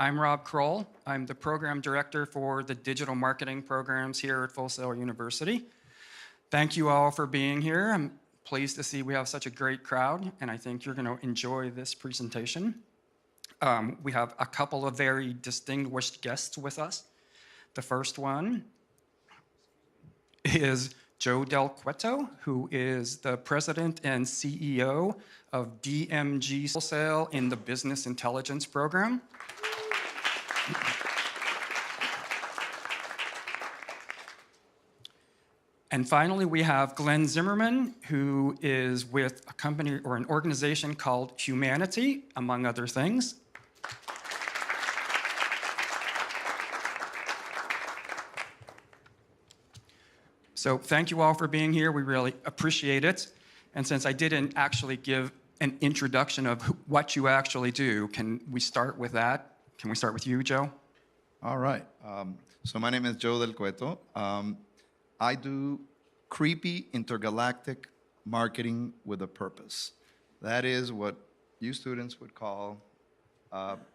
I'm Rob Kroll. I'm the program director for the digital marketing programs here at Full Sail University. Thank you all for being here. I'm pleased to see we have such a great crowd, and I think you're going to enjoy this presentation. We have a couple of very distinguished guests with us. The first one is Joe Del Cueto, who is the president and CEO of DMG Wholesale in the Business Intelligence Program. And finally, we have Glenn Zimmerman, who is with a company or an organization called Humanity, among other things. So thank you all for being here. We really appreciate it. And since I didn't actually give an introduction of what you actually do, can we start with that? Can we start with you, Joe? All right. So my name is Joe Del Cueto. I do creepy intergalactic marketing with a purpose. That is what you students would call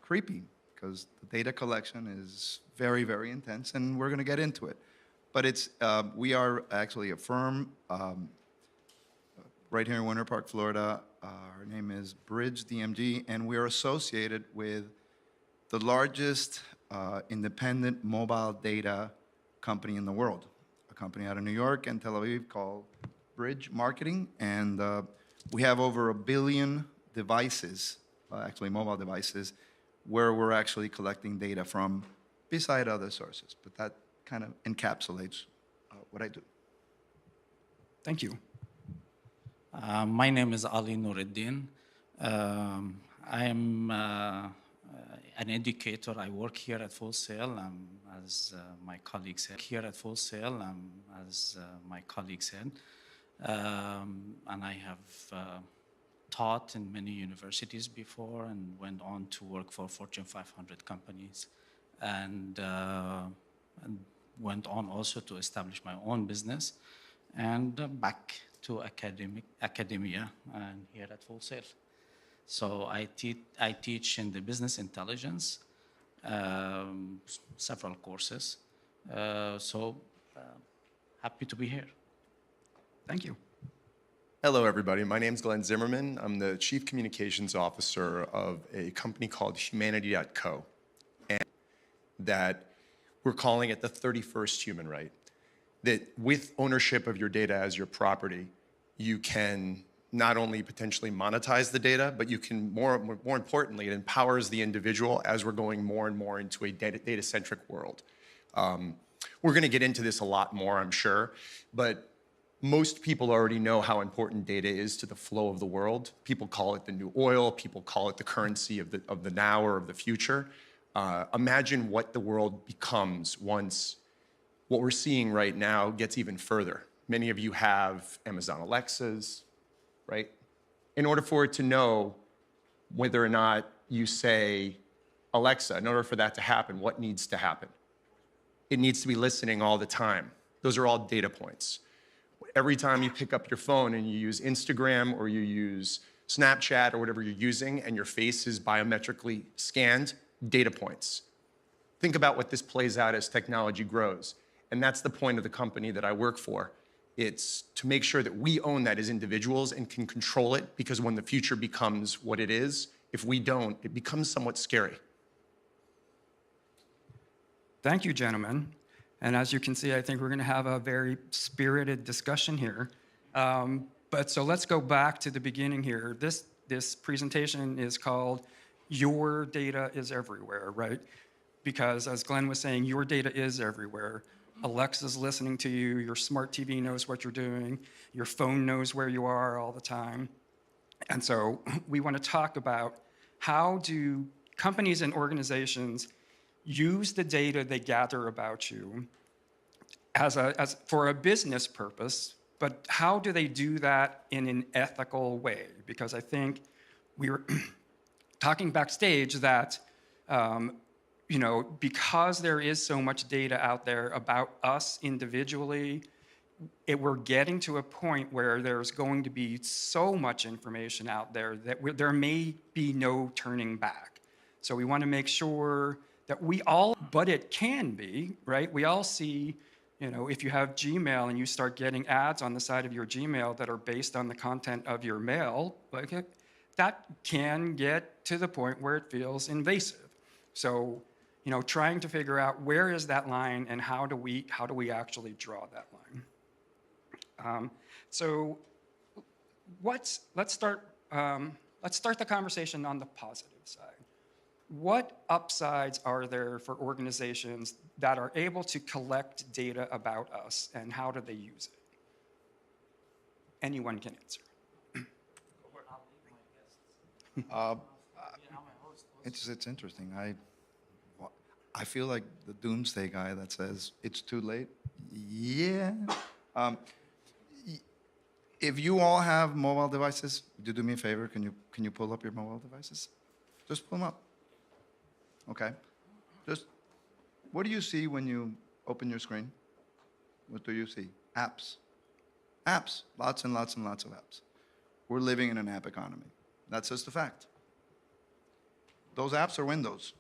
creepy, because the data collection is very, very intense, and we're going to get into it. But it's we are actually a firm right here in Winter Park, Florida. Our name is Bridge DMG, and we are associated with the largest independent mobile data company in the world, a company out of New York and Tel Aviv called Bridge Marketing. And we have over 1 billion devices, actually mobile devices, where we're actually collecting data from, beside other sources. But that kind of encapsulates what I do. Thank you. My name is Ali Nuruddin. I am an educator. I work here at Full Sail, as my colleague said. Here at Full Sail, as my colleague said, and I have taught in many universities before and went on to work for Fortune 500 companies, and went on also to establish my own business, and back to academia and here at Full Sail. So I teach in the business intelligence, several courses. Happy to be here. Thank you. Hello, everybody. My name is Glenn Zimmerman. I'm the Chief Communications Officer of a company called Humanity.co, and that we're calling it the 31st human right. That with ownership of your data as your property, you can not only potentially monetize the data, but you can, more importantly, it empowers the individual as we're going more and more into a data-centric world. We're going to get into this a lot more, I'm sure, but most people already know how important data is to the flow of the world. People call it the new oil. People call it the currency of the now or of the future. Imagine what the world becomes once what we're seeing right now gets even further. Many of you have Amazon Alexas, right? In order for it to know whether or not you say, Alexa, in order for that to happen, what needs to happen? It needs to be listening all the time. Those are all data points. Every time you pick up your phone and you use Instagram or you use Snapchat or whatever you're using and your face is biometrically scanned, data points. Think about what this plays out as technology grows. And that's the point of the company that I work for. It's to make sure that we own that as individuals and can control it, because when the future becomes what it is, if we don't, it becomes somewhat scary. Thank you, gentlemen. And as you can see, I think we're going to have a very spirited discussion here. But so let's go back to the beginning here. This presentation is called Your Data is Everywhere, right? Because as Glenn was saying, your data is everywhere. Alexa's listening to you, your smart TV knows what you're doing, your phone knows where you are all the time. And so we want to talk about how do companies and organizations use the data they gather about you as for a business purpose, but how do they do that in an ethical way? Because I think we were talking backstage that because there is so much data out there about us individually, we're getting to a point where there's going to be so much information out there that there may be no turning back. So we want to make sure that we all, but it can be, right? We all see, you know, if you have Gmail and you start getting ads on the side of your Gmail that are based on the content of your mail, like that can get to the point where it feels invasive. So, you know, trying to figure out where is that line and how do we actually draw that line? So let's start the conversation on the positive side. What upsides are there for organizations that are able to collect data about us, and how do they use it? Anyone can answer. It's interesting. I feel like the doomsday guy that says it's too late. Yeah. Um, if you all have mobile devices, do me a favor. Can you pull up your mobile devices? Just pull them up. Okay. Just what do you see when you open your screen? What do you see? Apps. Apps. Lots and lots and lots of apps. We're living in an app economy. That's just a fact. Those apps are windows.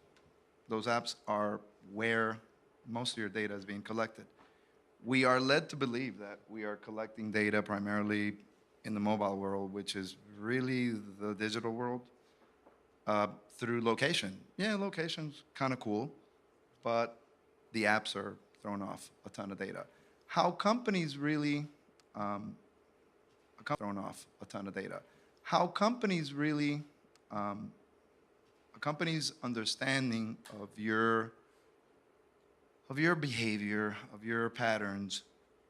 Those apps are where most of your data is being collected. We are led to believe that we are collecting data primarily in the mobile world, which is really the digital world, through location. Yeah, location's kind of cool, but the apps are throwing off a ton of data. How companies really, throwing off a ton of data. How companies really, a company's understanding of your behavior, of your patterns,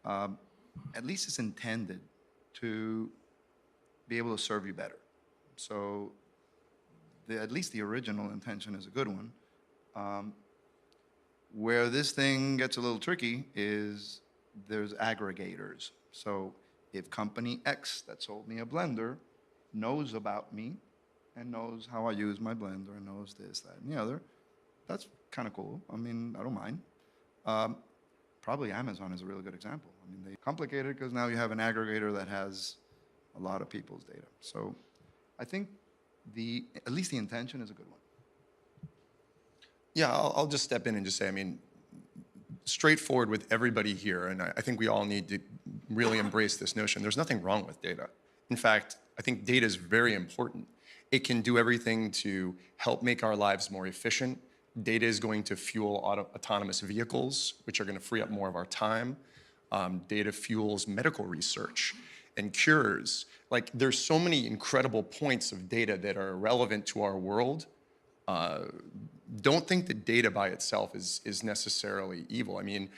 at least is intended to be able to serve you better. So at least the original intention is a good one. Where this thing gets a little tricky is there's aggregators. So if company X that sold me a blender knows about me and knows how I use my blender and knows this, that, and the other, that's kind of cool. I mean, I don't mind. Probably Amazon is a really good example. I mean, they complicated because now you have an aggregator that has a lot of people's data. So I think at least the intention is a good one. Yeah, I'll just step in and just say, I mean, straightforward with everybody here, and I think we all need to really embrace this notion. There's nothing wrong with data. In fact, I think data is very important. It can do everything to help make our lives more efficient. Data is going to fuel autonomous vehicles, which are going to free up more of our time. Data fuels medical research and cures. Like, there's so many incredible points of data that are relevant to our world. Don't think that data by itself is necessarily evil. I mean,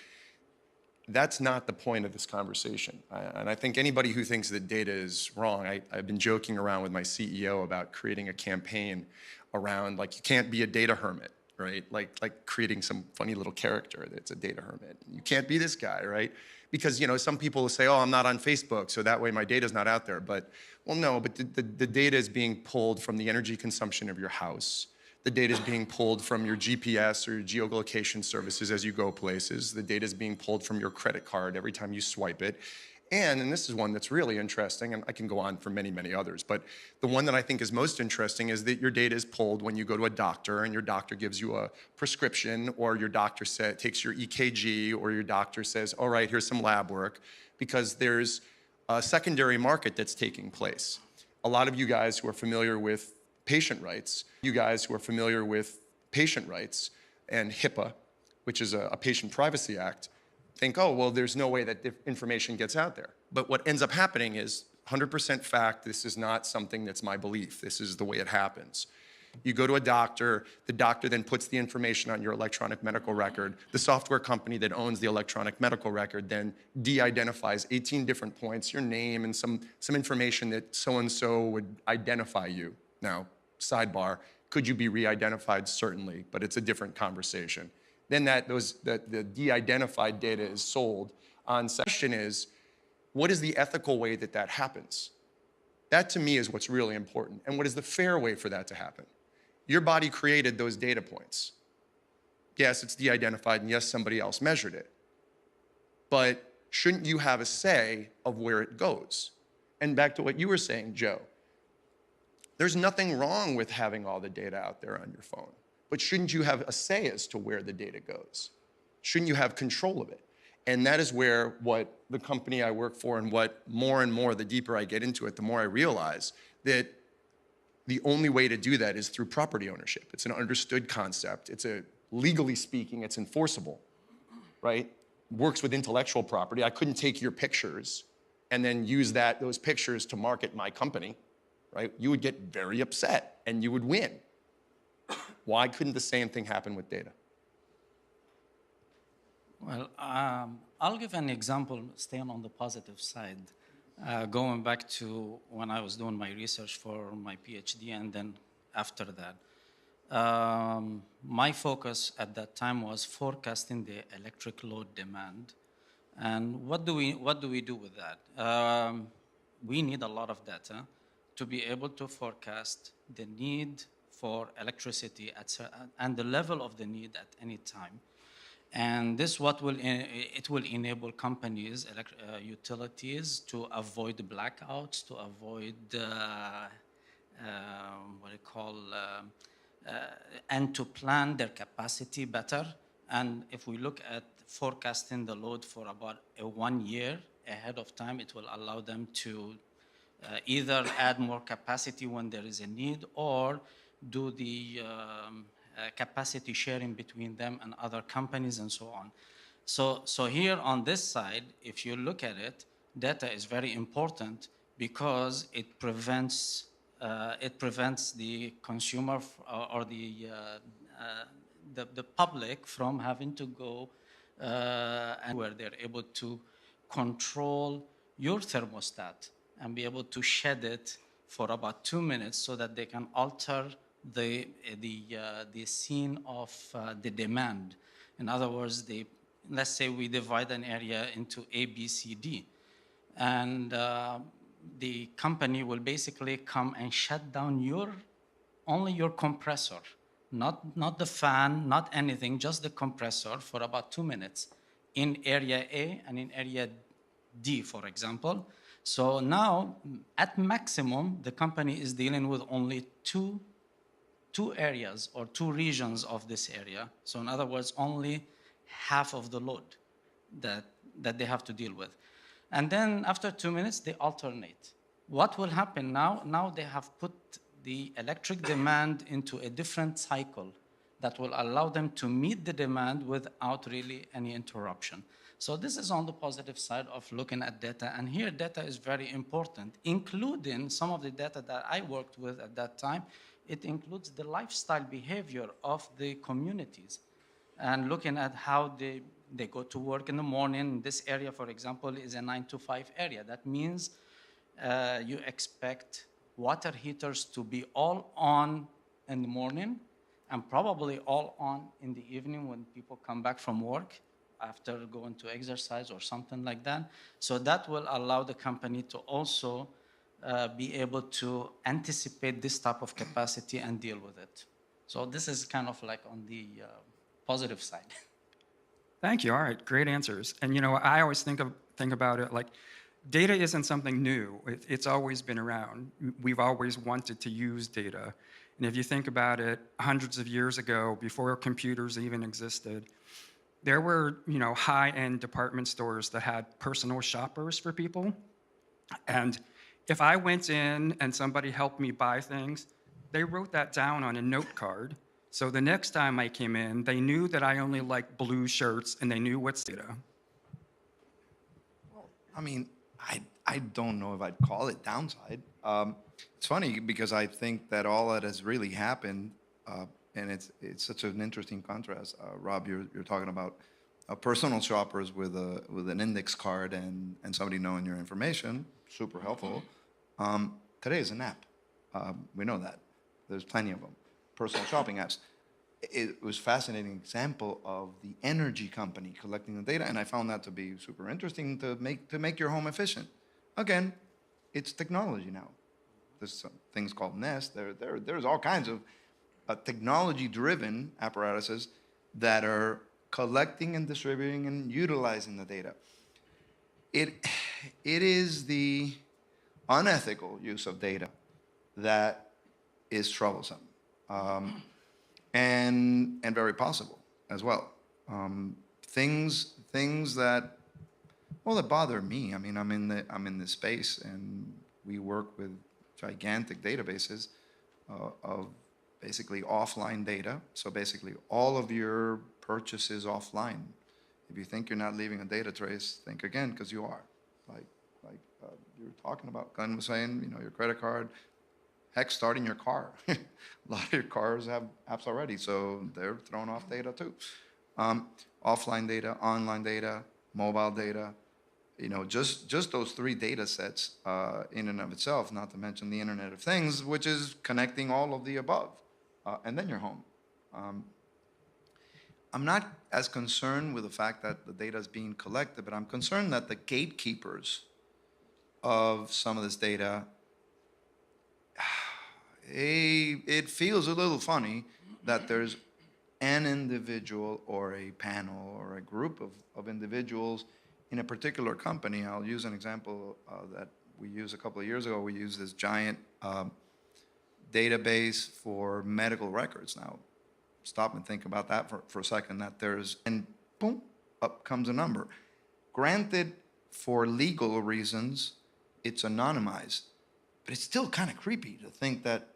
that's not the point of this conversation. And I think anybody who thinks that data is wrong, I've been joking around with my CEO about creating a campaign around, like, you can't be a data hermit, right? Like creating some funny little character that's a data hermit. You can't be this guy, right? Because, you know, some people will say, oh, I'm not on Facebook, so that way my data's not out there. But, well, no, but the data is being pulled from the energy consumption of your house. The data is being pulled from your GPS or your geolocation services as you go places. The data is being pulled from your credit card every time you swipe it. And this is one that's really interesting, and I can go on for many, many others, but the one that I think is most interesting is that your data is pulled when you go to a doctor and your doctor gives you a prescription, or your doctor takes your EKG, or your doctor says, all right, here's some lab work, because there's a secondary market that's taking place. A lot of you guys who are familiar with patient rights, and HIPAA, which is a Patient Privacy Act, think, oh, well, there's no way that information gets out there. But what ends up happening is 100% fact. This is not something that's my belief. This is the way it happens. You go to a doctor, the doctor then puts the information on your electronic medical record. The software company that owns the electronic medical record then de-identifies 18 different points, your name and some information that so-and-so would identify you. Now, sidebar, could you be re-identified? Certainly, but it's a different conversation. Then the de-identified data is sold on. The question is, what is the ethical way that that happens? That to me is what's really important. And what is the fair way for that to happen? Your body created those data points. Yes, it's de-identified, and yes, somebody else measured it. But shouldn't you have a say of where it goes? And back to what you were saying, Joe, there's nothing wrong with having all the data out there on your phone. but shouldn't you have a say as to where the data goes? Shouldn't you have control of it? And that is where what the company I work for and what more and more, the deeper I get into it, the more I realize that the only way to do that is through property ownership. It's an understood concept. Legally speaking, it's enforceable, right? Works with intellectual property. I couldn't take your pictures and then use those pictures to market my company, right? You would get very upset and you would win. Why couldn't the same thing happen with data? Well, I'll give an example, staying on the positive side. Going back to when I was doing my research for my PhD, and then after that, my focus at that time was forecasting the electric load demand. And what do we do with that? We need a lot of data to be able to forecast the need for electricity and the level of the need at any time. And this will enable companies, utilities, to avoid blackouts, to avoid and to plan their capacity better. And if we look at forecasting the load for about 1 year ahead of time, it will allow them to either add more capacity when there is a need, or do the capacity sharing between them and other companies and so on. So here on this side, if you look at it, data is very important because it prevents the consumer or the public from having to go and where they're able to control your thermostat and be able to shed it for about 2 minutes so that they can alter the scene of the demand. In other words, let's say we divide an area into A, B, C, D, and the company will basically come and shut down only your compressor, not the fan, not anything, just the compressor for about 2 minutes in area A and in area D, for example. So now, at maximum, the company is dealing with only two areas or two regions of this area. So in other words, only half of the load that they have to deal with. And then after 2 minutes, they alternate. What will happen now? Now they have put the electric demand into a different cycle that will allow them to meet the demand without really any interruption. So this is on the positive side of looking at data. And here data is very important, including some of the data that I worked with at that time. It includes the lifestyle behavior of the communities and looking at how they go to work in the morning. This area, for example, is a 9-to-5 area. That means you expect water heaters to be all on in the morning and probably all on in the evening when people come back from work after going to exercise or something like that. So that will allow the company to also be able to anticipate this type of capacity and deal with it. So this is kind of like on the positive side. Thank you. All right, great answers. And I always think about it like data isn't something new. It's always been around. We've always wanted to use data. And if you think about it, hundreds of years ago, before computers even existed, there were high-end department stores that had personal shoppers for people. And if I went in and somebody helped me buy things, they wrote that down on a note card. So the next time I came in, they knew that I only liked blue shirts, and they knew what's data. I mean, I don't know if I'd call it downside. It's funny because I think that all that has really happened, and it's such an interesting contrast. Rob, you're talking about personal shoppers with an index card and somebody knowing your information, super helpful. Today is an app. We know that. There's plenty of them. Personal shopping apps. It was a fascinating example of the energy company collecting the data, and I found that to be super interesting to make your home efficient. Again, it's technology now. There's some things called Nest. There's all kinds of technology-driven apparatuses that are collecting and distributing and utilizing the data. It is the unethical use of data that is troublesome. and very possible as well. Things that, well, that bother me. I mean, I'm in this space, and we work with gigantic databases of basically offline data. So basically, all of your purchases offline. If you think you're not leaving a data trace, think again, because you are. Like you were talking about, Glenn was saying, your credit card. Heck, starting your car. A lot of your cars have apps already, so they're throwing off data too. Offline data, online data, mobile data, just those three data sets in and of itself, not to mention the Internet of Things, which is connecting all of the above. And then you're home. I'm not as concerned with the fact that the data is being collected, but I'm concerned that the gatekeepers of some of this data, it feels a little funny that there's an individual or a panel or a group of individuals in a particular company. I'll use an example that we used a couple of years ago. We used this giant database for medical records. Now, stop and think about that for a second, that and boom, up comes a number. Granted, for legal reasons, it's anonymized, but it's still kind of creepy to think that,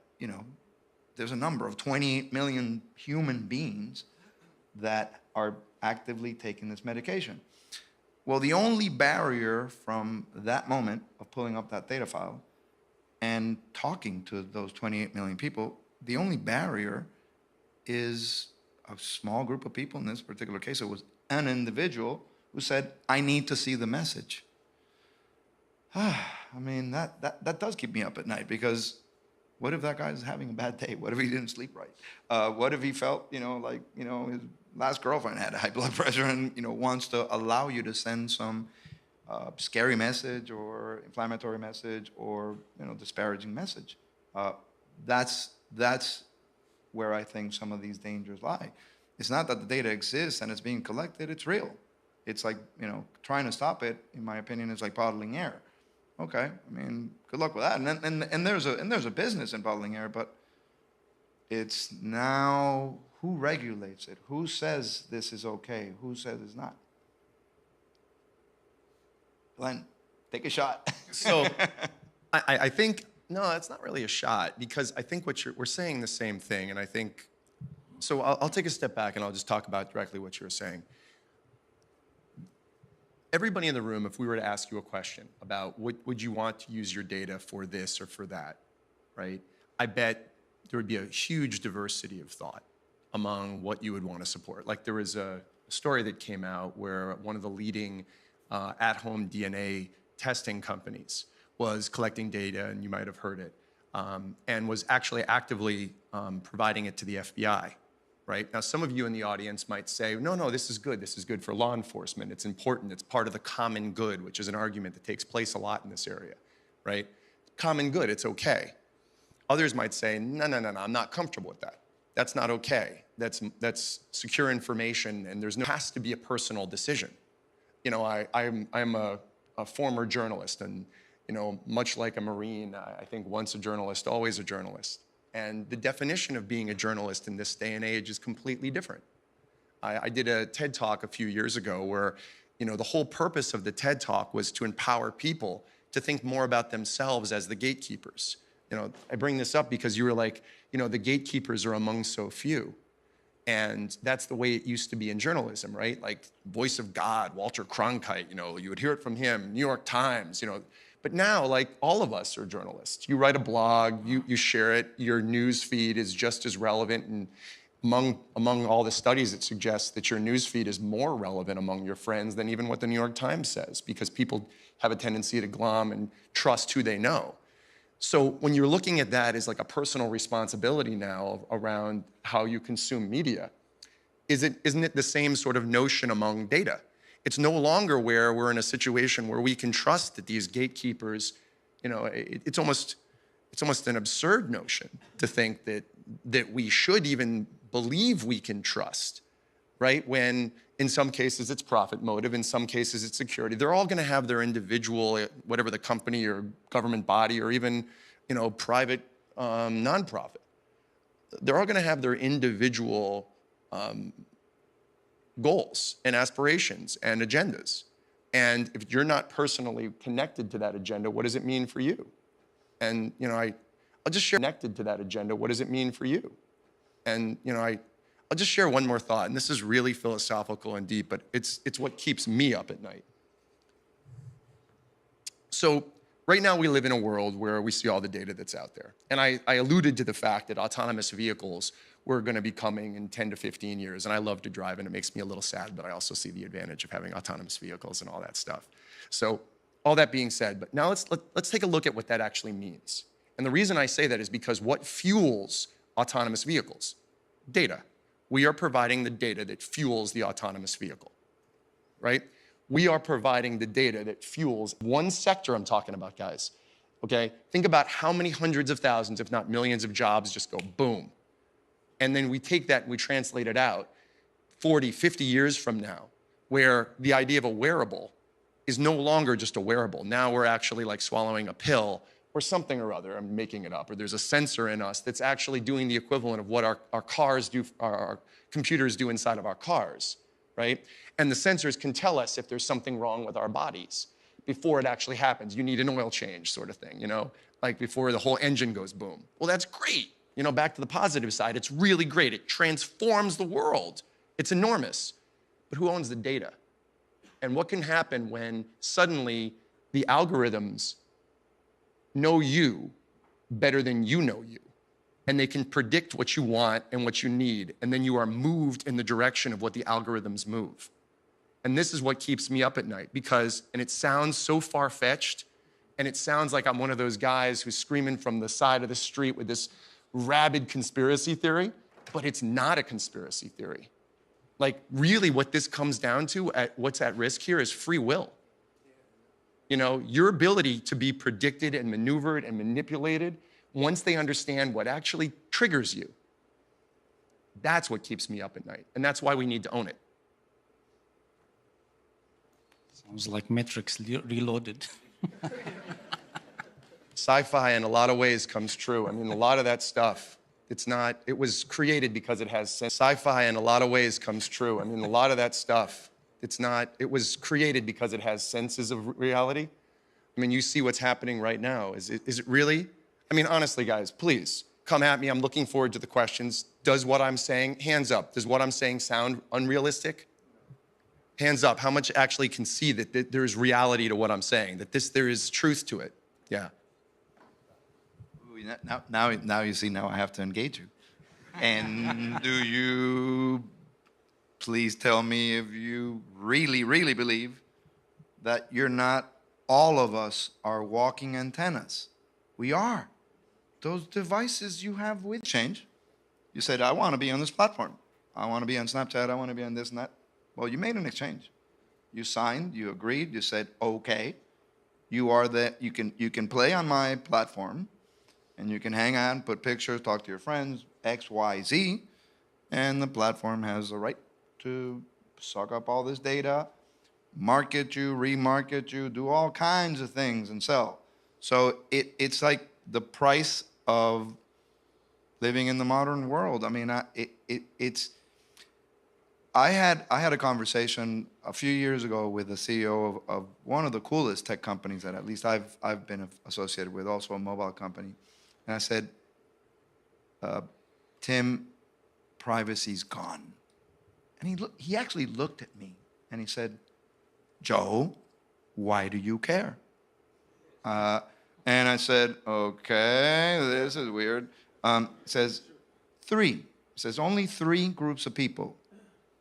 there's a number of 28 million human beings that are actively taking this medication. Well, the only barrier from that moment of pulling up that data file and talking to those 28 million people, the only barrier is a small group of people. In this particular case, it was an individual who said, I need to see the message. I mean, that does keep me up at night, because what if that guy's having a bad day? What if he didn't sleep right? What if he felt, his last girlfriend had high blood pressure and, wants to allow you to send some scary message or inflammatory message or, disparaging message? That's where I think some of these dangers lie. It's not that the data exists and it's being collected, it's real. It's like, trying to stop it, in my opinion, is like bottling air. Okay, I mean, good luck with that. And there's a business in bottling air, but it's now who regulates it? Who says this is okay? Who says it's not? Glenn, take a shot. So I think, no, it's not really a shot, because I think we're saying the same thing. And I think, so I'll take a step back and I'll just talk about directly what you were saying. Everybody in the room, if we were to ask you a question about would you want to use your data for this or for that, right? I bet there would be a huge diversity of thought among what you would want to support. Like, there was a story that came out where one of the leading at-home DNA testing companies was collecting data, and you might have heard it, and was actually actively providing it to the FBI. Right? Now, some of you in the audience might say, no, this is good. This is good for law enforcement. It's important. It's part of the common good, which is an argument that takes place a lot in this area, right? Common good, it's okay. Others might say, no, I'm not comfortable with that. That's not okay. That's secure information, and has to be a personal decision. I'm a former journalist, and much like a Marine, I think once a journalist, always a journalist. And the definition of being a journalist in this day and age is completely different. I did a TED Talk a few years ago where, the whole purpose of the TED Talk was to empower people to think more about themselves as the gatekeepers. I bring this up because you were like, the gatekeepers are among so few. And that's the way it used to be in journalism, right? Like, voice of God, Walter Cronkite, you would hear it from him, New York Times, But now, like, all of us are journalists. You write a blog, you share it, your news feed is just as relevant, and among all the studies, it suggests that your news feed is more relevant among your friends than even what the New York Times says, because people have a tendency to glom and trust who they know. So when you're looking at that as like a personal responsibility now around how you consume media, isn't it the same sort of notion among data? It's no longer where we're in a situation where we can trust that these gatekeepers, it's almost an absurd notion to think that we should even believe we can trust, right? When in some cases it's profit motive, in some cases it's security. They're all going to have their individual, whatever the company or government body or even, private nonprofit. they're all going to have their individual goals and aspirations and agendas. And if you're not personally connected to that agenda, what does it mean for you? And, you know, I'll just share connected to that agenda, what does it mean for you? And, you know, I'll just share one more thought, and this is really philosophical and deep, but it's what keeps me up at night. So right now we live in a world where we see all the data that's out there. And I alluded to the fact that autonomous vehicles were going to be coming in 10 to 15 years. And I love to drive, and it makes me a little sad, but I also see the advantage of having autonomous vehicles and all that stuff. So all that being said, but now let's take a look at what that actually means. And the reason I say that is because what fuels autonomous vehicles? Data. We are providing the data that fuels the autonomous vehicle, right? We are providing the data that fuels one sector I'm talking about, guys, okay? Think about how many hundreds of thousands, if not millions of jobs just go boom. And then we take that and we translate it out 40, 50 years from now, where the idea of a wearable is no longer just a wearable. Now we're actually like swallowing a pill or something or other. I'm making it up. Or there's a sensor in us that's actually doing the equivalent of what our cars do, our computers do inside of our cars, right? And the sensors can tell us if there's something wrong with our bodies before it actually happens. You need an oil change sort of thing, you know, like before the whole engine goes boom. Well, that's great. You know, back to the positive side, it's really great. It transforms the world. It's enormous. But who owns the data? And what can happen when suddenly the algorithms know you better than you know you? And they can predict what you want and what you need. And then you are moved in the direction of what the algorithms move. And this is what keeps me up at night because, and it sounds so far-fetched, and it sounds like I'm one of those guys who's screaming from the side of the street with this rabid conspiracy theory, but it's not a conspiracy theory. Like really what this comes down to, what's at risk here is free will. You know, your ability to be predicted and maneuvered and manipulated once they understand what actually triggers you. That's what keeps me up at night. And that's why we need to own it. Sounds like Matrix Reloaded. Sci-fi in a lot of ways comes true. I mean, a lot of that stuff, it was created because it has sense. Sci-fi in a lot of ways comes true. I mean, a lot of that stuff, it was created because it has senses of reality. I mean, you see what's happening right now. Is it really? I mean, honestly, guys, please come at me. I'm looking forward to the questions. Does what I'm saying, hands up, does what I'm saying sound unrealistic? Hands up, how much actually can see that there's reality to what I'm saying, that there is truth to it? Yeah. Now you see, now I have to engage you. And do you please tell me if you really, really believe that all of us are walking antennas? We are. Those devices you have with change. You said, I want to be on this platform. I want to be on Snapchat. I want to be on this and that. Well, you made an exchange. You signed, you agreed, you said, okay. You can play on my platform. And you can hang out, put pictures, talk to your friends, X, Y, Z, and the platform has the right to suck up all this data, market you, remarket you, do all kinds of things and sell. So it's like the price of living in the modern world. I mean, I had a conversation a few years ago with the CEO of one of the coolest tech companies that at least I've been associated with, also a mobile company. And I said, Tim, privacy's gone. And he actually looked at me and he said, Joe, why do you care? And I said, okay, this is weird. It says only 3 groups of people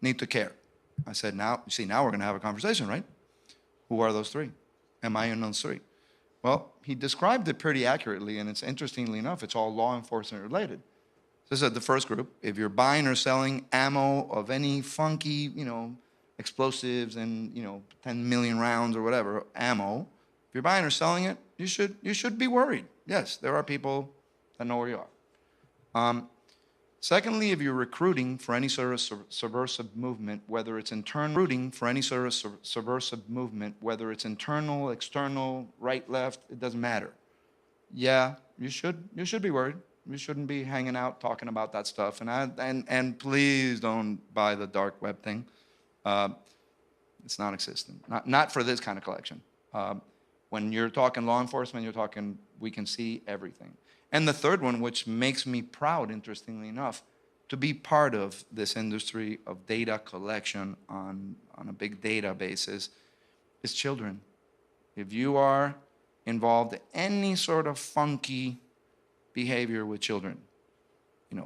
need to care. I said, now we're going to have a conversation, right? Who are those 3? Am I in those 3? Well, he described it pretty accurately, and it's interestingly enough, it's all law enforcement related. So I said the first group, if you're buying or selling ammo of any funky, explosives and, 10 million rounds or whatever, ammo, if you're buying or selling it, you should be worried. Yes, there are people that know where you are. Secondly, if you're recruiting for any sort of subversive movement, whether it's internal, external, right, left, it doesn't matter. Yeah, you should be worried. You shouldn't be hanging out talking about that stuff. And please don't buy the dark web thing. It's non-existent. Not for this kind of collection. When you're talking law enforcement, you're talking we can see everything. And the third one, which makes me proud, interestingly enough, to be part of this industry of data collection on a big data basis, is children. If you are involved in any sort of funky behavior with children,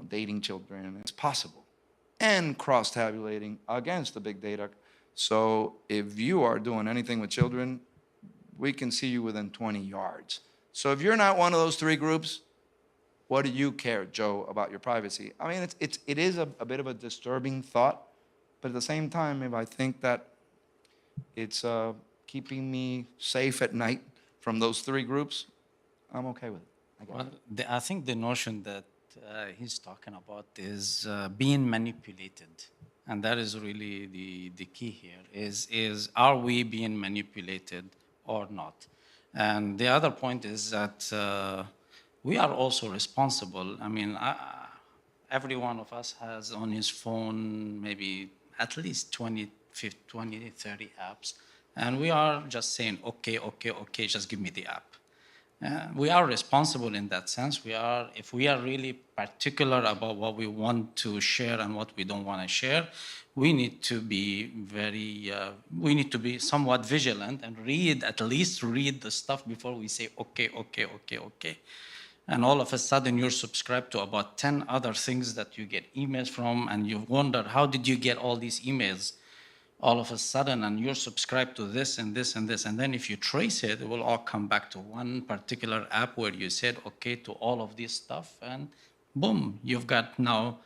dating children, it's possible. And cross-tabulating against the big data. So if you are doing anything with children, we can see you within 20 yards. So if you're not one of those three groups, what do you care, Joe, about your privacy? I mean, it is a bit of a disturbing thought, but at the same time, if I think that it's keeping me safe at night from those three groups, I'm okay with it. Well, I think the notion that he's talking about is being manipulated. And that is really the key here, is are we being manipulated or not? And the other point is that we are also responsible. I mean, every one of us has on his phone maybe at least 20, 50, 20, 30 apps. And we are just saying, okay, just give me the app. We are responsible in that sense. If we are really particular about what we want to share and what we don't want to share, we need to be somewhat vigilant and at least read the stuff before we say, okay. And all of a sudden you're subscribed to about 10 other things that you get emails from, and you wonder, how did you get all these emails all of a sudden, and you're subscribed to this and this and this. And then if you trace it, it will all come back to one particular app where you said okay to all of this stuff, and boom, you've got now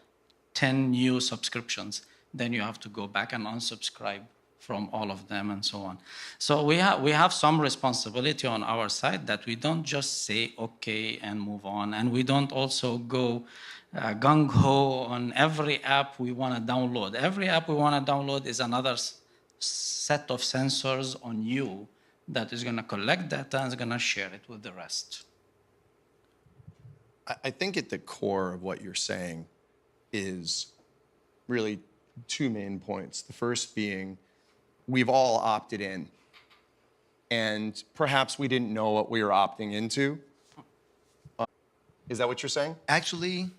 10 new subscriptions. Then you have to go back and unsubscribe from all of them and so on. So we have some responsibility on our side that we don't just say okay and move on, and we don't also go gung-ho on every app we want to download. Every app we want to download is another set of sensors on you that is going to collect data and is going to share it with the rest. I think at the core of what you're saying is really two main points. The first being, we've all opted in, and perhaps we didn't know what we were opting into. Is that what you're saying? Actually,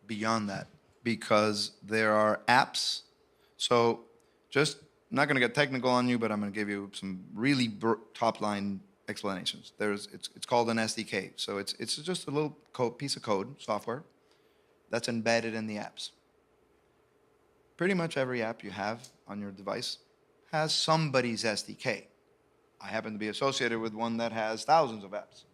beyond that, because there are apps. So just not going to get technical on you, but I'm going to give you some really top-line explanations. It's called an SDK. So it's just a little piece of code, software, that's embedded in the apps. Pretty much every app you have on your device has somebody's SDK. I happen to be associated with one that has thousands of apps.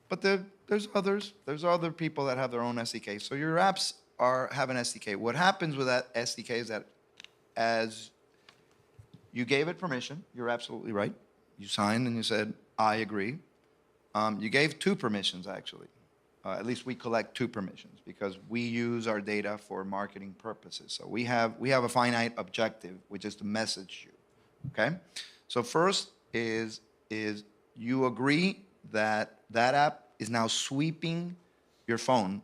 But there's others. There's other people that have their own SDK. So your apps have an SDK. What happens with that SDK is that as you gave it permission, you're absolutely right. You signed and you said, I agree. You gave two permissions, actually. At least we collect two permissions because we use our data for marketing purposes. So we have a finite objective, which is to message you, okay? So first is you agree that app is now sweeping your phone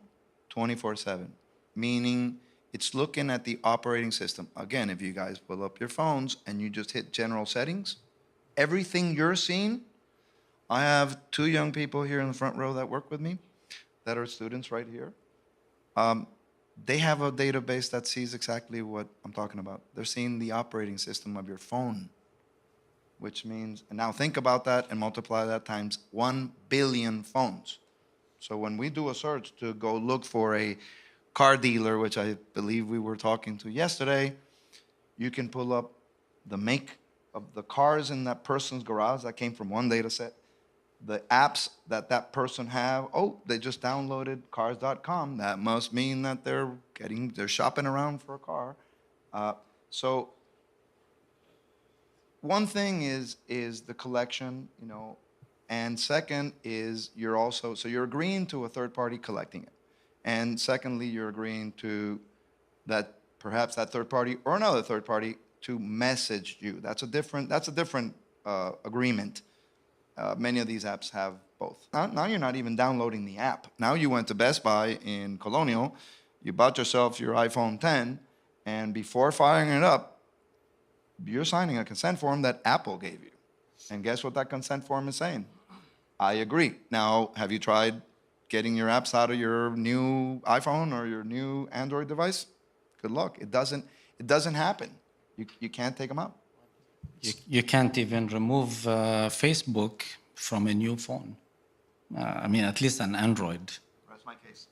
24/7, meaning it's looking at the operating system. Again, if you guys pull up your phones and you just hit general settings, everything you're seeing, I have two young people here in the front row that work with me that are students right here. They have a database that sees exactly what I'm talking about. They're seeing the operating system of your phone, which means, and now think about that and multiply that times 1 billion phones. So when we do a search to go look for a car dealer, which I believe we were talking to yesterday, you can pull up the make of the cars in that person's garage that came from one data set, the apps that person have. Oh, they just downloaded cars.com. That must mean that they're shopping around for a car. So one thing is the collection, and second is you're agreeing to a third party collecting it. And secondly, you're agreeing to that perhaps that third party or another third party to message you. That's a different agreement. Many of these apps have both. Now you're not even downloading the app. Now you went to Best Buy in Colonial, you bought yourself your iPhone 10, and before firing it up, you're signing a consent form that Apple gave you. And guess what that consent form is saying? I agree. Now, have you tried getting your apps out of your new iPhone or your new Android device? Good luck. It doesn't happen. You can't take them out. You can't even remove Facebook from a new phone. I mean, at least an Android. That's my case.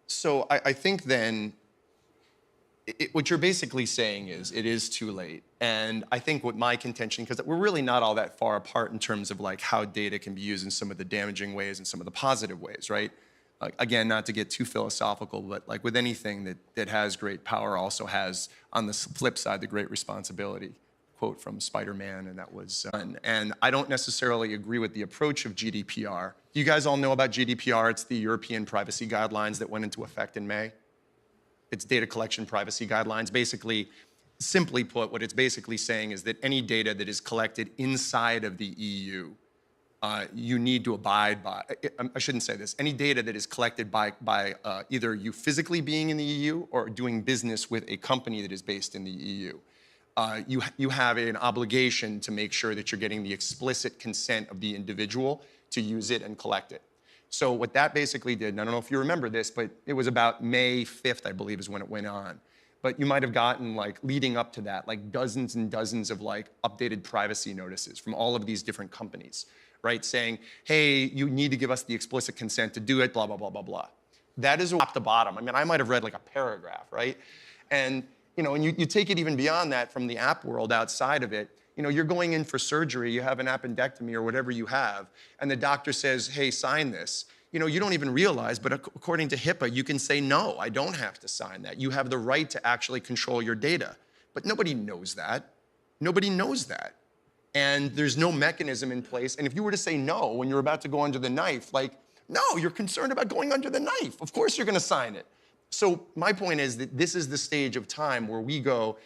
So I think then what you're basically saying is it is too late. And I think what my contention, because we're really not all that far apart in terms of like how data can be used in some of the damaging ways and some of the positive ways, right? Like, again, not to get too philosophical, but like with anything that has great power also has, on the flip side, the great responsibility. Quote from Spider-Man, and that was, and I don't necessarily agree with the approach of GDPR. You guys all know about GDPR. It's the European privacy guidelines that went into effect in May. It's data collection privacy guidelines. Basically, simply put, what it's basically saying is that any data that is collected inside of the EU, you need to abide by. I shouldn't say this. Any data that is collected by either you physically being in the EU or doing business with a company that is based in the EU. You have an obligation to make sure that you're getting the explicit consent of the individual to use it and collect it. So what that basically did, and I don't know if you remember this, but it was about May 5th, I believe, is when it went on. But you might have gotten, like, leading up to that, like dozens and dozens of like updated privacy notices from all of these different companies, right? Saying, hey, you need to give us the explicit consent to do it, blah, blah, blah, blah, blah. That is top to bottom. I mean, I might have read like a paragraph, right? And and you take it even beyond that from the app world outside of it. You're going in for surgery, you have an appendectomy or whatever you have, and the doctor says, hey, sign this. You don't even realize, but according to HIPAA, you can say, no, I don't have to sign that. You have the right to actually control your data. But nobody knows that. Nobody knows that. And there's no mechanism in place. And if you were to say no when you're about to go under the knife, like, no, you're concerned about going under the knife. Of course you're going to sign it. So my point is that this is the stage of time where we go,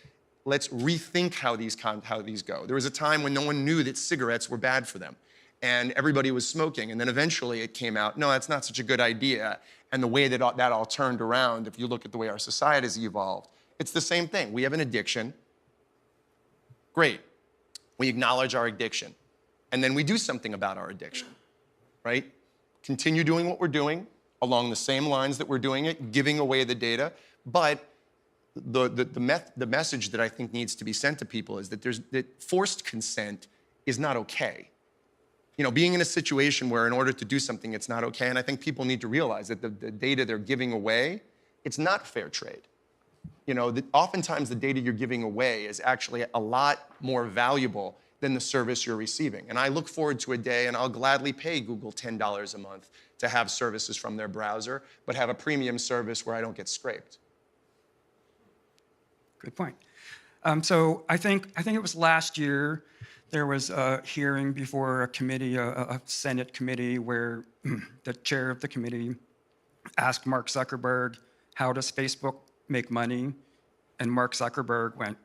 let's rethink how these go. There was a time when no one knew that cigarettes were bad for them, and everybody was smoking. And then eventually it came out, no, that's not such a good idea. And the way that all turned around, if you look at the way our society has evolved, it's the same thing. We have an addiction. Great. We acknowledge our addiction. And then we do something about our addiction, right? Continue doing what we're doing, along the same lines that we're doing it, giving away the data. But the message that I think needs to be sent to people is that forced consent is not okay. Being in a situation where in order to do something, it's not okay. And I think people need to realize that the data they're giving away, it's not fair trade. Oftentimes the data you're giving away is actually a lot more valuable than the service you're receiving. And I look forward to a day, and I'll gladly pay Google $10 a month to have services from their browser, but have a premium service where I don't get scraped. Good point. So I think it was last year there was a hearing before a committee, a Senate committee, where the chair of the committee asked Mark Zuckerberg, how does Facebook make money? And Mark Zuckerberg went,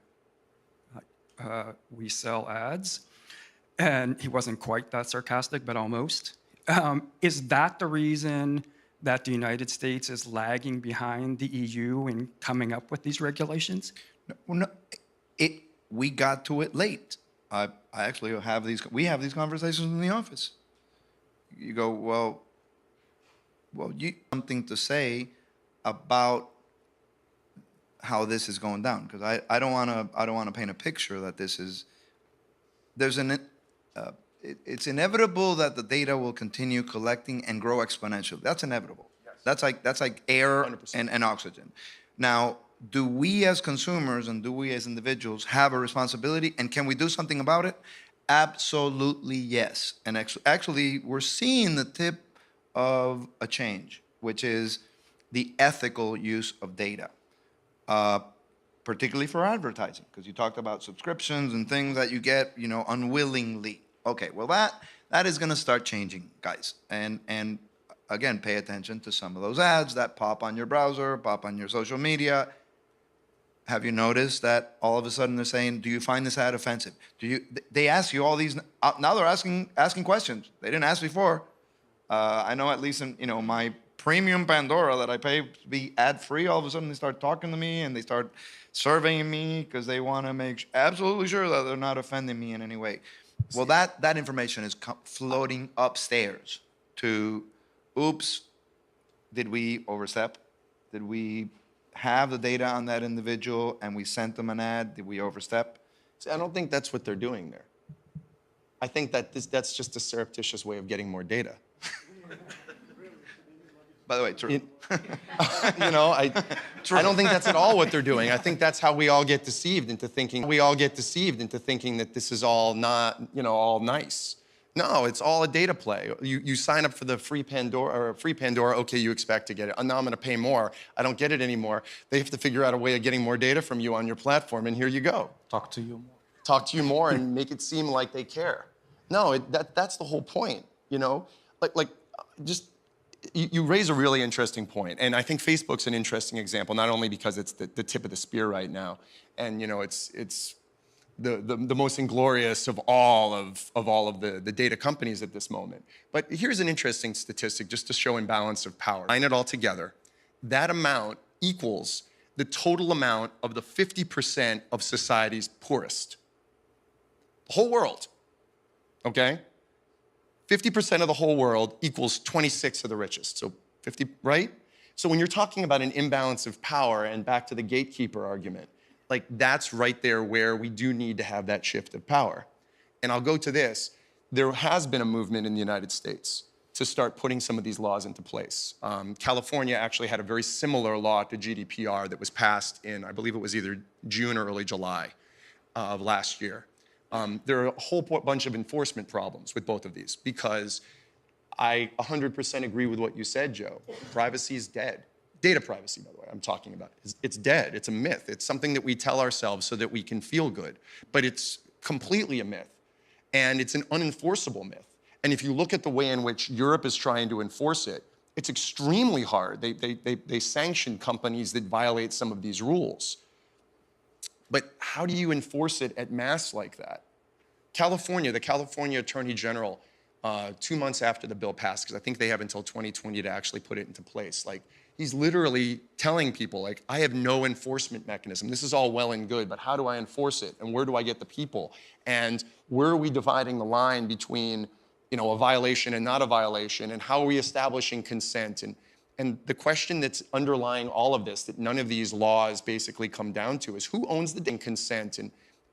we sell ads. And he wasn't quite that sarcastic, but almost. Is that the reason that the United States is lagging behind the EU in coming up with these regulations? No, we got to it late. I actually we have these conversations in the office. You go, well, you have something to say about how this is going down, because I don't want to paint a picture that it's inevitable that the data will continue collecting and grow exponentially. That's inevitable. Yes. That's like air and oxygen. Now, do we as consumers and do we as individuals have a responsibility, and can we do something about it? Absolutely yes. And actually, we're seeing the tip of a change, which is the ethical use of data, particularly for advertising, because you talked about subscriptions and things that you get, unwillingly. Okay, well, that is going to start changing, guys. And again, pay attention to some of those ads that pop on your browser, pop on your social media. Have you noticed that all of a sudden they're saying, do you find this ad offensive? They ask you all these, now they're asking questions. They didn't ask before. I know at least in, my premium Pandora that I pay to be ad-free, all of a sudden they start talking to me and they start surveying me because they want to make absolutely sure that they're not offending me in any way. Well, that information is floating upstairs to, oops, did we overstep? Did we have the data on that individual and we sent them an ad? Did we overstep? See, I don't think that's what they're doing there. I think that that's just a surreptitious way of getting more data. By the way, true. You know, I don't think that's at all what they're doing. I think that's how we all get deceived into thinking that this is all not, all nice. No, it's all a data play. You sign up for the free Pandora, okay, you expect to get it. Oh, now I'm gonna pay more. I don't get it anymore. They have to figure out a way of getting more data from you on your platform, and here you go. Talk to you more. Talk to you more and make it seem like they care. No, that's the whole point, You raise a really interesting point, and I think Facebook's an interesting example, not only because it's the tip of the spear right now, and it's the most inglorious of all of the data companies at this moment. But here's an interesting statistic just to show imbalance of power. Line it all together, that amount equals the total amount of the 50% of society's poorest. The whole world, okay? 50% of the whole world equals 26 of the richest, so 50, right? So when you're talking about an imbalance of power, and back to the gatekeeper argument, that's right there where we do need to have that shift of power. And I'll go to this. There has been a movement in the United States to start putting some of these laws into place. California actually had a very similar law to GDPR that was passed in, I believe it was either June or early July of last year. There are a whole bunch of enforcement problems with both of these because I 100% agree with what you said, Joe. Privacy is dead. Data privacy, by the way, I'm talking about. It's dead. It's a myth. It's something that we tell ourselves so that we can feel good. But it's completely a myth. And it's an unenforceable myth. And if you look at the way in which Europe is trying to enforce it, it's extremely hard. They sanction companies that violate some of these rules. But how do you enforce it at mass like that? The California Attorney General, 2 months after the bill passed, because I think they have until 2020 to actually put it into place, he's literally telling people, I have no enforcement mechanism. This is all well and good, but how do I enforce it? And where do I get the people? And where are we dividing the line between, a violation and not a violation? And how are we establishing consent? And the question that's underlying all of this, that none of these laws basically come down to, is who owns the consent?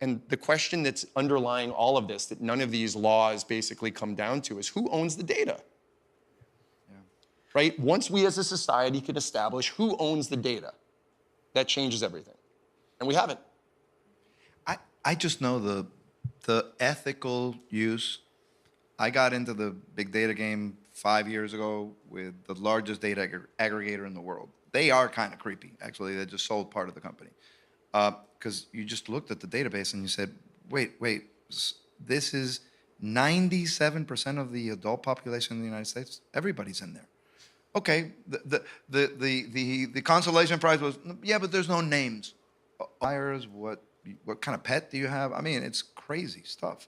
And the question that's underlying all of this, that none of these laws basically come down to, is who owns the data? Yeah. Right? Once we as a society can establish who owns the data, that changes everything. And we haven't. I just know the ethical use. I got into the big data game 5 years ago with the largest data aggregator in the world. They are kind of creepy, actually. They just sold part of the company. Because you just looked at the database and you said, wait, this is 97% of the adult population in the United States. Everybody's in there. Okay, the consolation prize was, yeah, but there's no names. Buyers, what kind of pet do you have? I mean, it's crazy stuff.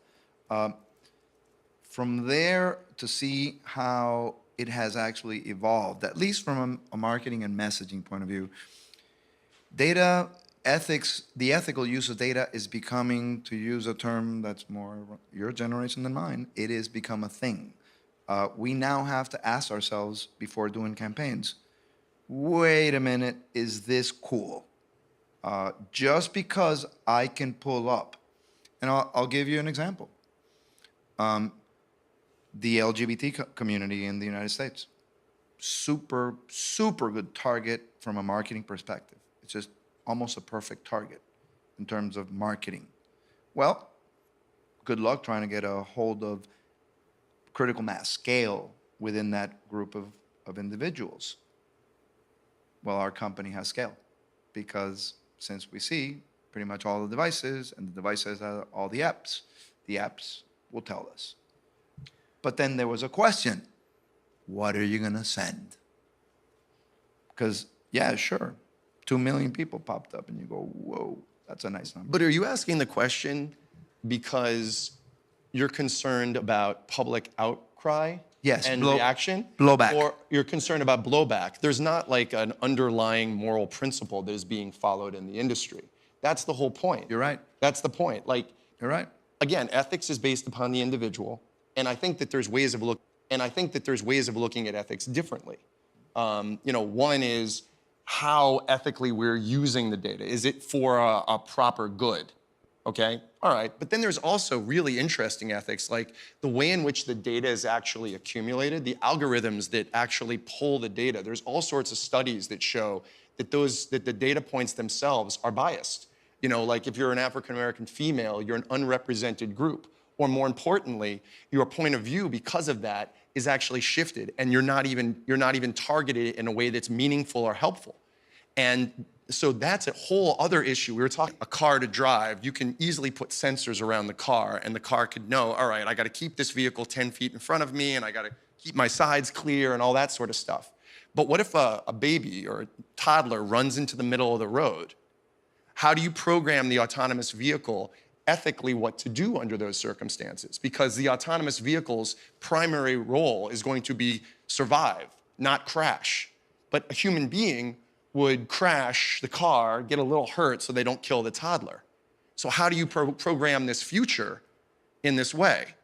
From there to see how it has actually evolved, at least from a marketing and messaging point of view, data ethics, the ethical use of data is becoming, to use a term that's more your generation than mine, it has become a thing. We now have to ask ourselves before doing campaigns, wait a minute, is this cool? Just because I can pull up, and I'll give you an example. The LGBT community in the United States, super good target from a marketing perspective. It's just almost a perfect target in terms of marketing. Well, good luck trying to get a hold of critical mass scale within that group of individuals. Well, our company has scale because since we see pretty much all the devices and the devices have all the apps will tell us. But then there was a question, what are you gonna send? Because, yeah, sure, 2 million people popped up and you go, whoa, that's a nice number. But are you asking the question because you're concerned about public outcry? Yes, and reaction. blowback. Or you're concerned about blowback. There's not like an underlying moral principle that is being followed in the industry. That's the whole point. You're right. That's the point. Like, You're right. again, ethics is based upon the individual, and I think that there's ways of looking at ethics differently. One is how ethically we're using the data. Is it for a proper good? Okay, all right. But then there's also really interesting ethics, like the way in which the data is actually accumulated, the algorithms that actually pull the data. There's all sorts of studies that show that the data points themselves are biased. Like if you're an African-American female, you're an unrepresented group. Or more importantly, your point of view because of that is actually shifted, and you're not even targeted in a way that's meaningful or helpful. And so that's a whole other issue. We were talking a car to drive. You can easily put sensors around the car, and the car could know, all right, I got to keep this vehicle 10 feet in front of me, and I got to keep my sides clear and all that sort of stuff. But what if a baby or a toddler runs into the middle of the road? How do you program the autonomous vehicle ethically what to do under those circumstances? Because the autonomous vehicle's primary role is going to be survive, not crash. But a human being would crash the car, get a little hurt so they don't kill the toddler. So how do you program this future in this way,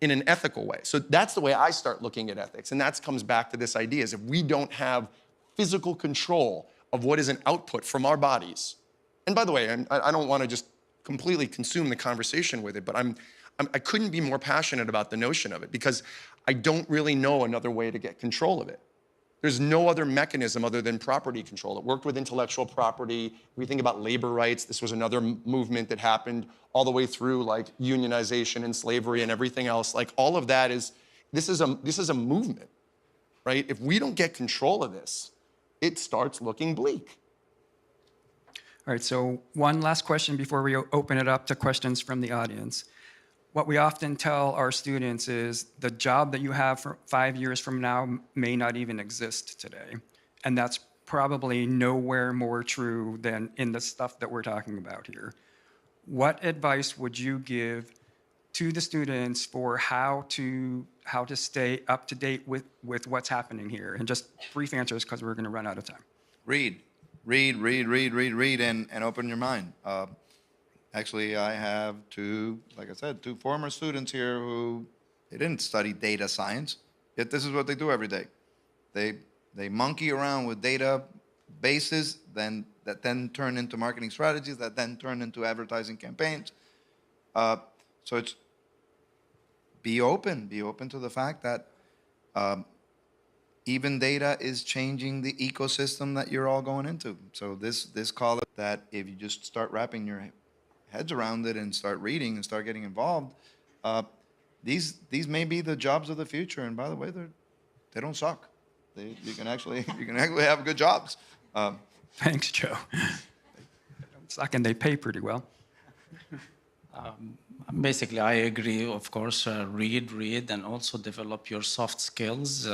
in an ethical way? So that's the way I start looking at ethics. And that comes back to this idea is if we don't have physical control of what is an output from our bodies, and by the way, I don't want to just completely consume the conversation with it, but I couldn't be more passionate about the notion of it because I don't really know another way to get control of it. There's no other mechanism other than property control. It worked with intellectual property. If we think about labor rights, this was another movement that happened all the way through like unionization and slavery and everything else. Like all of that this is a movement, right? If we don't get control of this, it starts looking bleak. All right, so one last question before we open it up to questions from the audience. What we often tell our students is the job that you have for 5 years from now may not even exist today. And that's probably nowhere more true than in the stuff that we're talking about here. What advice would you give to the students for how to stay up to date with what's happening here? And just brief answers because we're going to run out of time. Read, and open your mind. Actually, I have two former students here who they didn't study data science, yet this is what they do every day. They monkey around with data bases, that then turn into marketing strategies, that then turn into advertising campaigns. So it's be open to the fact that even data is changing the ecosystem that you're all going into. So this call it that if you just start wrapping your heads around it and start reading and start getting involved, these may be the jobs of the future. And by the way, they don't suck. You can actually have good jobs. Thanks, Joe. They don't suck and they pay pretty well. Basically, I agree, of course, read, and also develop your soft skills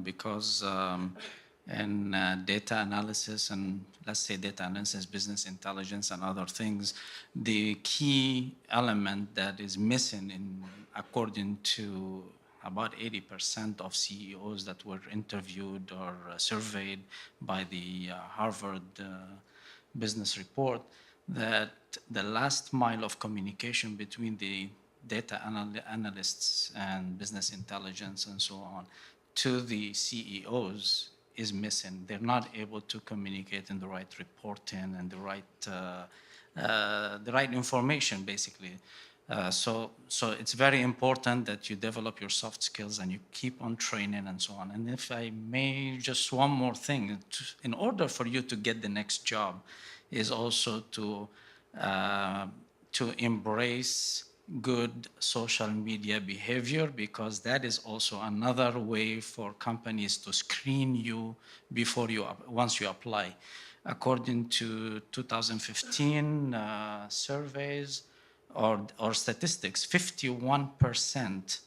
because in data analysis and let's say data analysis, business intelligence and other things, the key element that is missing according to about 80% of CEOs that were interviewed or surveyed by the Harvard Business Report, that the last mile of communication between the data analysts and business intelligence and so on to the CEOs is missing. They're not able to communicate in the right reporting and the right information, basically. So it's very important that you develop your soft skills and you keep on training and so on. And if I may, just one more thing, in order for you to get the next job is also to embrace good social media behavior, because that is also another way for companies to screen you once you apply. According to 2015 surveys or statistics, 51%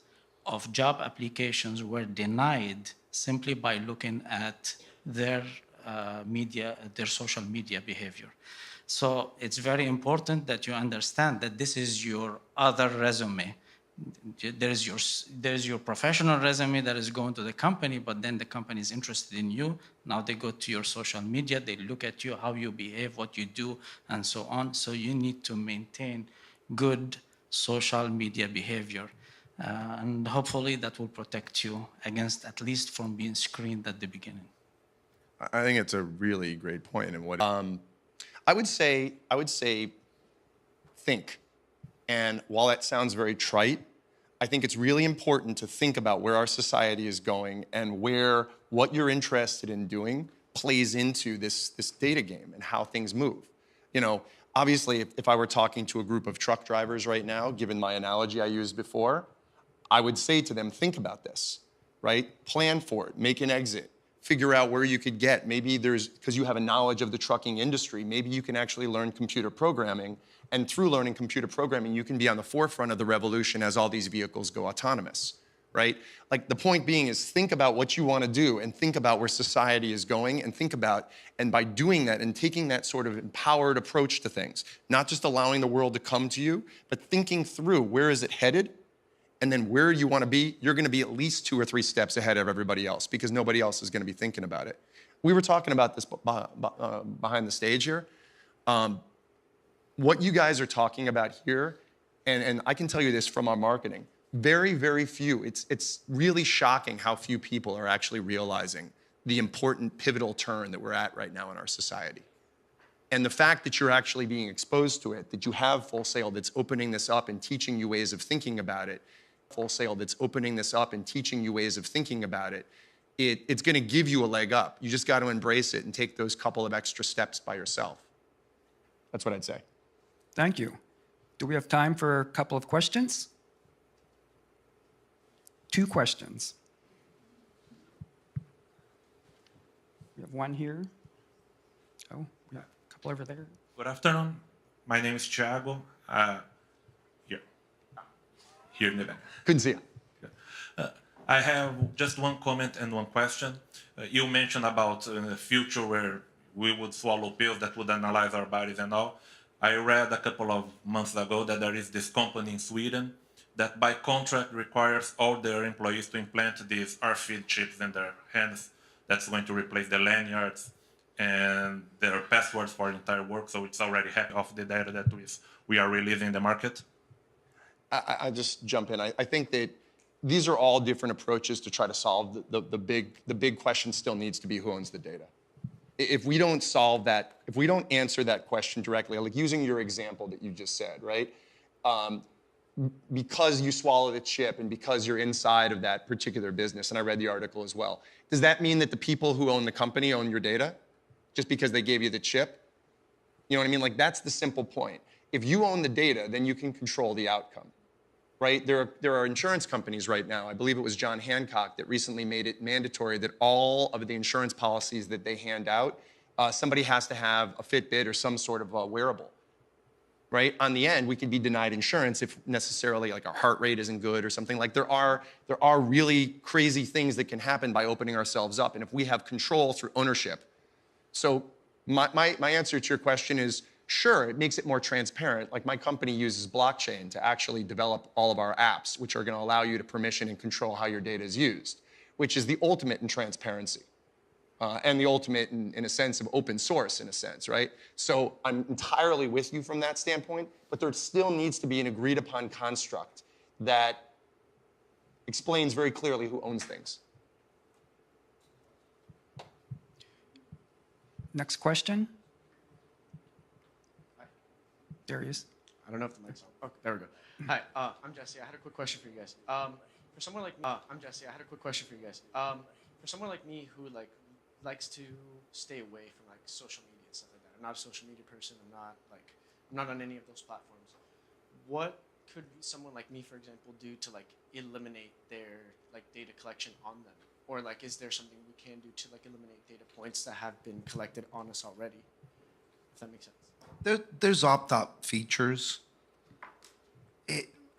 of job applications were denied simply by looking at their social media behavior. So it's very important that you understand that this is your other resume, There's your professional resume that is going to the company, but then the company is interested in you. Now they go to your social media, they look at you, how you behave, what you do, and so on. So you need to maintain good social media behavior. And hopefully that will protect you against at least from being screened at the beginning. I think it's a really great point. And what I would say, think. And while that sounds very trite, I think it's really important to think about where our society is going and where what you're interested in doing plays into this data game and how things move. You know, obviously, if I were talking to a group of truck drivers right now, given my analogy I used before, I would say to them, think about this, right? Plan for it, make an exit, figure out where you could get. Maybe there's, because you have a knowledge of the trucking industry, maybe you can actually learn computer programming. And through learning computer programming, you can be on the forefront of the revolution as all these vehicles go autonomous, right? Like the point being is think about what you want to do and think about where society is going and think about, and by doing that and taking that sort of empowered approach to things, not just allowing the world to come to you, but thinking through where is it headed and then where you want to be, you're going to be at least 2 or 3 steps ahead of everybody else because nobody else is going to be thinking about it. We were talking about this behind the stage here. What you guys are talking about here, and I can tell you this from our marketing, very, very few. It's really shocking how few people are actually realizing the important pivotal turn that we're at right now in our society. And the fact that you're actually being exposed to it, that you have Full Sail that's opening this up and teaching you ways of thinking about it, Full Sail that's opening this up and teaching you ways of thinking about it, it's going to give you a leg up. You just got to embrace it and take those couple of extra steps by yourself. That's what I'd say. Thank you. Do we have time for a couple of questions? 2 questions. We have one here. Oh, we have a couple over there. Good afternoon. My name is Thiago. Here in the back. Couldn't see you. I have just one comment and one question. You mentioned about the future where we would swallow pills that would analyze our bodies and all. I read a couple of months ago that there is this company in Sweden that by contract requires all their employees to implant these RFID chips in their hands. That's going to replace the lanyards and their passwords for the entire work. So it's already half of the data that we are releasing in the market. I just jump in. I think that these are all different approaches to try to solve the big question still needs to be who owns the data. If we don't solve that, if we don't answer that question directly, like using your example that you just said, right? Because you swallow the chip and because you're inside of that particular business, and I read the article as well, does that mean that the people who own the company own your data just because they gave you the chip? You know what I mean? Like that's the simple point. If you own the data, then you can control the outcome. Right? There are insurance companies right now, I believe it was John Hancock that recently made it mandatory that all of the insurance policies that they hand out, somebody has to have a Fitbit or some sort of wearable. Right? On the end, we could be denied insurance if necessarily like our heart rate isn't good or something. Like there are really crazy things that can happen by opening ourselves up. And if we have control through ownership. So my answer to your question is, sure, it makes it more transparent. Like my company uses blockchain to actually develop all of our apps, which are going to allow you to permission and control how your data is used, which is the ultimate in transparency and the ultimate in a sense of open source in a sense, right? So I'm entirely with you from that standpoint, but there still needs to be an agreed upon construct that explains very clearly who owns things. Next question. Darius. I don't know if the mic's on. Okay, there we go. Hi, I'm Jesse. I had a quick question for you guys. For someone like me, I'm Jesse. I had a quick question for you guys. For someone like me who likes to stay away from like social media and stuff like that. I'm not a social media person. I'm not on any of those platforms. What could someone like me, for example, do to like eliminate their like data collection on them? Or like, is there something we can do to like eliminate data points that have been collected on us already? If that makes sense. There's opt-out features.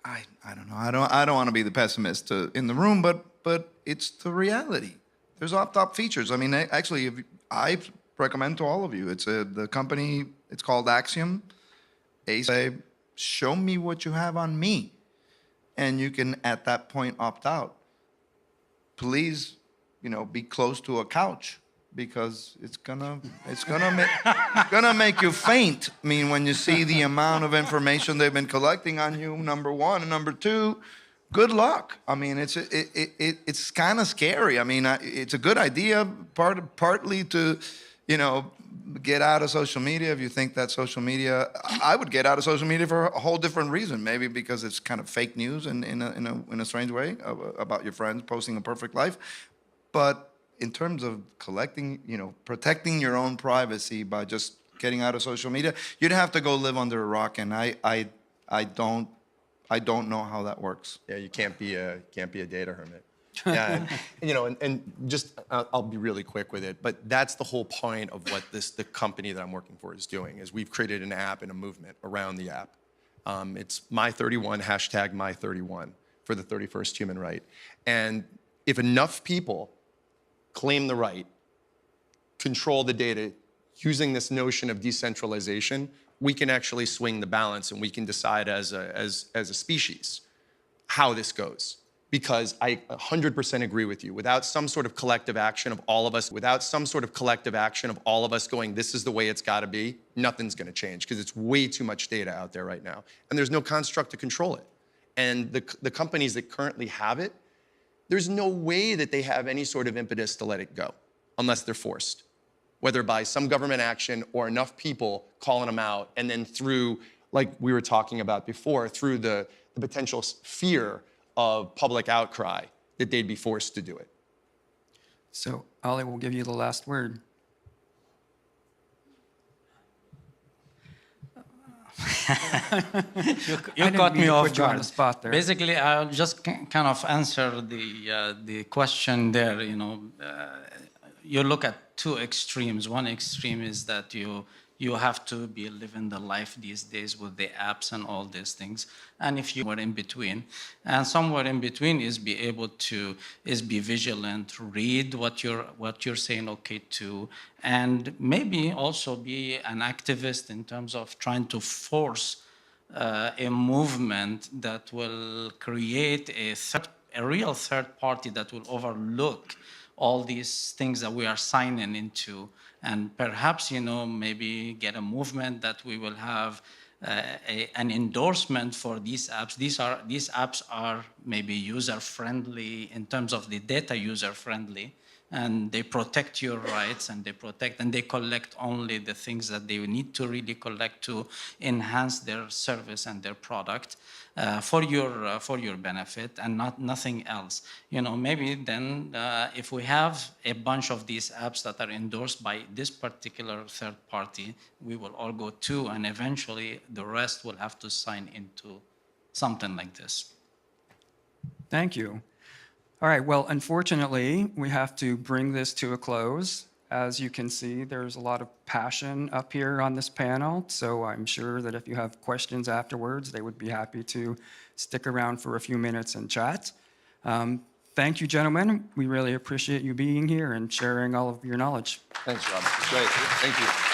I don't know. I don't want to be the pessimist in the room, but it's the reality. There's opt-out features. I mean, actually, I recommend to all of you. It's the company. It's called Axiom. They say, show me what you have on me, and you can at that point opt out. Please, be close to a couch, because it's gonna make you faint. I mean, when you see the amount of information they've been collecting on you, number one, and number two, good luck. I mean, it's kind of scary. I mean, it's a good idea, partly to, get out of social media. If you think that social media, I would get out of social media for a whole different reason. Maybe because it's kind of fake news in a strange way about your friends posting a perfect life. But in terms of collecting, protecting your own privacy by just getting out of social media, you'd have to go live under a rock, and I don't know how that works. Yeah, you can't be a data hermit. Yeah, and just I'll be really quick with it, but that's the whole point of what the company that I'm working for is doing. Is we've created an app and a movement around the app. It's My31 #My31 for the 31st human right. And if enough people claim the right, control the data using this notion of decentralization, we can actually swing the balance, and we can decide as a species how this goes. Because I 100% agree with you. Without some sort of collective action of all of us, going, this is the way it's got to be, nothing's going to change, because it's way too much data out there right now. And there's no construct to control it. And the companies that currently have it, there's no way that they have any sort of impetus to let it go unless they're forced, whether by some government action or enough people calling them out, and then through, like we were talking about before, through the potential fear of public outcry, that they'd be forced to do it. So, Ali, will give you the last word. You caught me off put you on guard. the spot there. Basically, I'll just kind of answer the question there. You look at two extremes. One extreme is that you have to be living the life these days with the apps and all these things. And if you were in between, and somewhere in between is be vigilant, read what you're saying okay to, and maybe also be an activist in terms of trying to force a movement that will create a real third party that will overlook all these things that we are signing into, and perhaps, maybe get a movement that we will have an endorsement for these apps. These apps are maybe user-friendly in terms of the data user-friendly, and they protect your rights, and they collect only the things that they need to really collect to enhance their service and their product for your benefit, and nothing else. Maybe then if we have a bunch of these apps that are endorsed by this particular third party, we will all go too, and eventually the rest will have to sign into something like this. Thank you. All right, well, unfortunately, we have to bring this to a close. As you can see, there's a lot of passion up here on this panel, so I'm sure that if you have questions afterwards, they would be happy to stick around for a few minutes and chat. Thank you, gentlemen. We really appreciate you being here and sharing all of your knowledge. Thanks, Rob. Great. Thank you.